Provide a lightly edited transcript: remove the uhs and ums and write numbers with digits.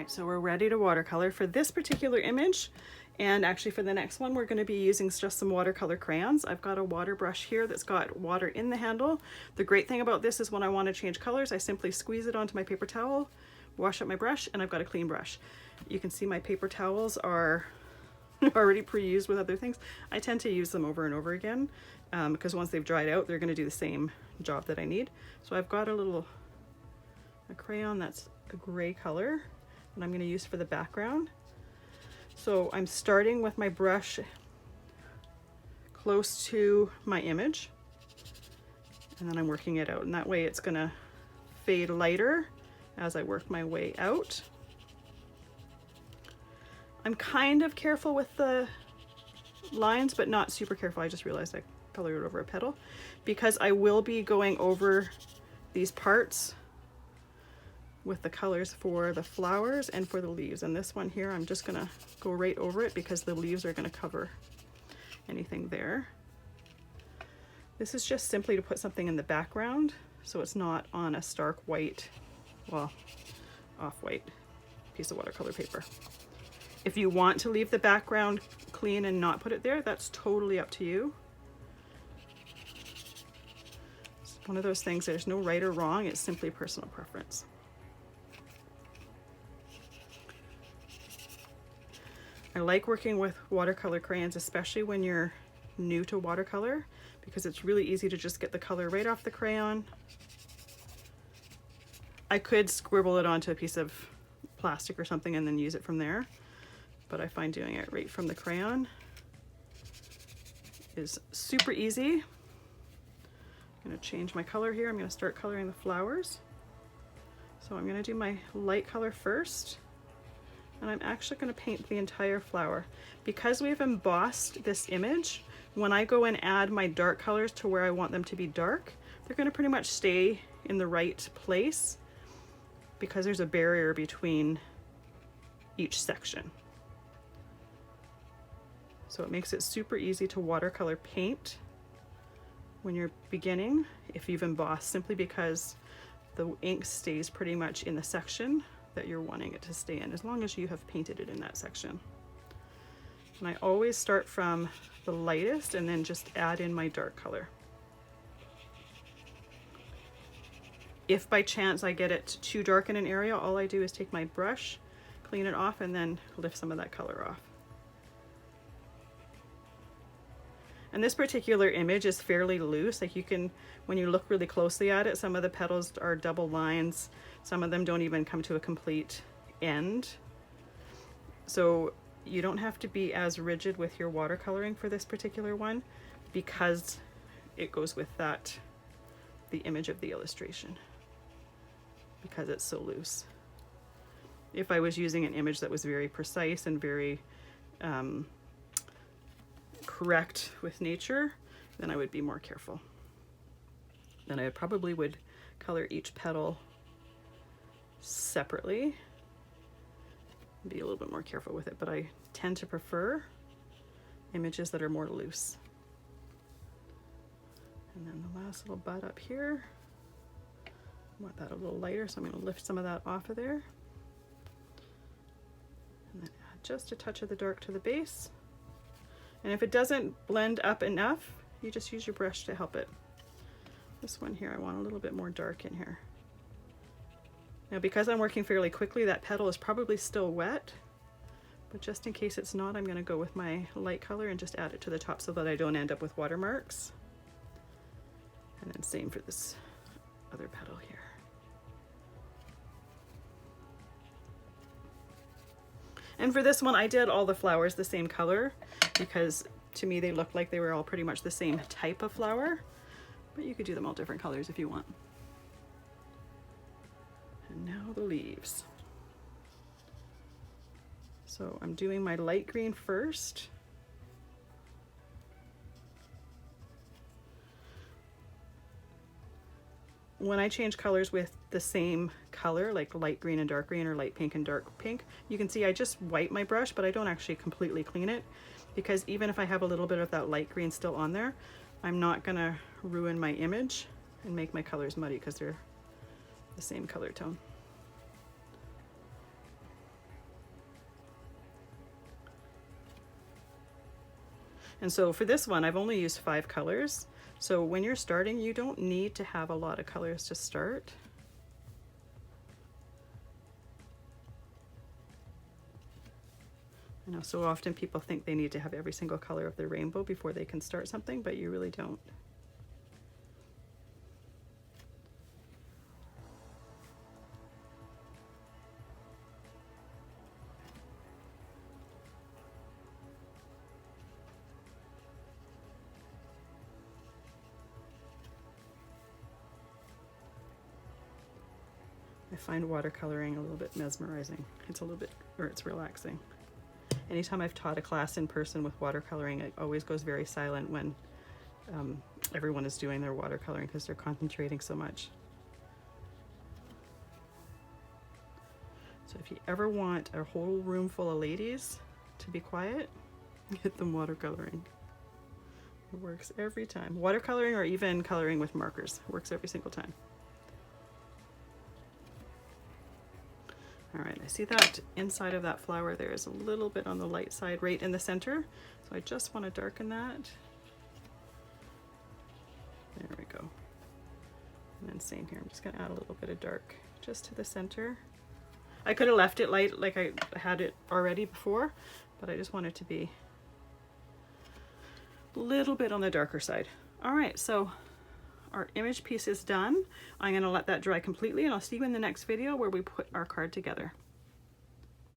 right, so we're ready to watercolor for this particular image, and actually for the next one we're going to be using just some watercolor crayons. I've got a water brush here that's got water in the handle. The great thing about this is when I want to change colors, I simply squeeze it onto my paper towel, wash up my brush, and I've got a clean brush. You can see my paper towels are already pre-used with other things. I tend to use them over and over again because once they've dried out, they're going to do the same job that I need. So I've got a crayon that's a gray color and I'm going to use for the background. So I'm starting with my brush close to my image and then I'm working it out, and that way it's going to fade lighter as I work my way out. I'm kind of careful with the lines, but not super careful. I just realized I colored over a petal because I will be going over these parts with the colors for the flowers and for the leaves. And this one here, I'm just gonna go right over it because the leaves are gonna cover anything there. This is just simply to put something in the background so it's not on a stark white, well, off-white piece of watercolor paper. If you want to leave the background clean and not put it there, that's totally up to you. It's one of those things, there's no right or wrong, it's simply personal preference. I like working with watercolor crayons, especially when you're new to watercolor, because it's really easy to just get the color right off the crayon. I could scribble it onto a piece of plastic or something and then use it from there, but I find doing it right from the crayon is super easy. I'm going to change my color here. I'm going to start coloring the flowers. So I'm going to do my light color first, and I'm actually going to paint the entire flower. Because we've embossed this image, when I go and add my dark colors to where I want them to be dark, they're going to pretty much stay in the right place because there's a barrier between each section. So it makes it super easy to watercolor paint when you're beginning if you've embossed, simply because the ink stays pretty much in the section that you're wanting it to stay in, as long as you have painted it in that section. And I always start from the lightest and then just add in my dark color. If by chance I get it too dark in an area, all I do is take my brush, clean it off, and then lift some of that color off. And this particular image is fairly loose. Like you can, when you look really closely at it, some of the petals are double lines. Some of them don't even come to a complete end. So you don't have to be as rigid with your watercoloring for this particular one because it goes with that, the image of the illustration, because it's so loose. If I was using an image that was very precise and very correct with nature, then I would be more careful. Then I probably would color each petal separately, be a little bit more careful with it, but I tend to prefer images that are more loose. And then the last little bud up here, I want that a little lighter, so I'm going to lift some of that off of there. And then add just a touch of the dark to the base. And if it doesn't blend up enough, you just use your brush to help it. This one here, I want a little bit more dark in here. Now, because I'm working fairly quickly, that petal is probably still wet, but just in case it's not, I'm going to go with my light color and just add it to the top so that I don't end up with watermarks. And then same for this other petal here. And for this one, I did all the flowers the same color because to me they looked like they were all pretty much the same type of flower, but you could do them all different colors if you want. And now the leaves. So I'm doing my light green first. When I change colors with the same color, like light green and dark green or light pink and dark pink, you can see I just wipe my brush, but I don't actually completely clean it, because even if I have a little bit of that light green still on there, I'm not gonna ruin my image and make my colors muddy because they're the same color tone. And so for this one, I've only used 5 colors. So when you're starting, you don't need to have a lot of colors to start. I know so often people think they need to have every single color of the rainbow before they can start something, but you really don't. I find watercoloring a little bit mesmerizing. It's a little bit, or it's relaxing. Anytime I've taught a class in person with watercoloring, it always goes very silent when everyone is doing their watercoloring because they're concentrating so much. So if you ever want a whole room full of ladies to be quiet, get them watercoloring. It works every time. Watercoloring or even coloring with markers, it works every single time. All right, I see that inside of that flower there is a little bit on the light side right in the center. So I just want to darken that. There we go. And then same here, I'm just gonna add a little bit of dark just to the center. I could have left it light like I had it already before, but I just want it to be a little bit on the darker side. All right, so our image piece is done. I'm going to let that dry completely, and I'll see you in the next video where we put our card together.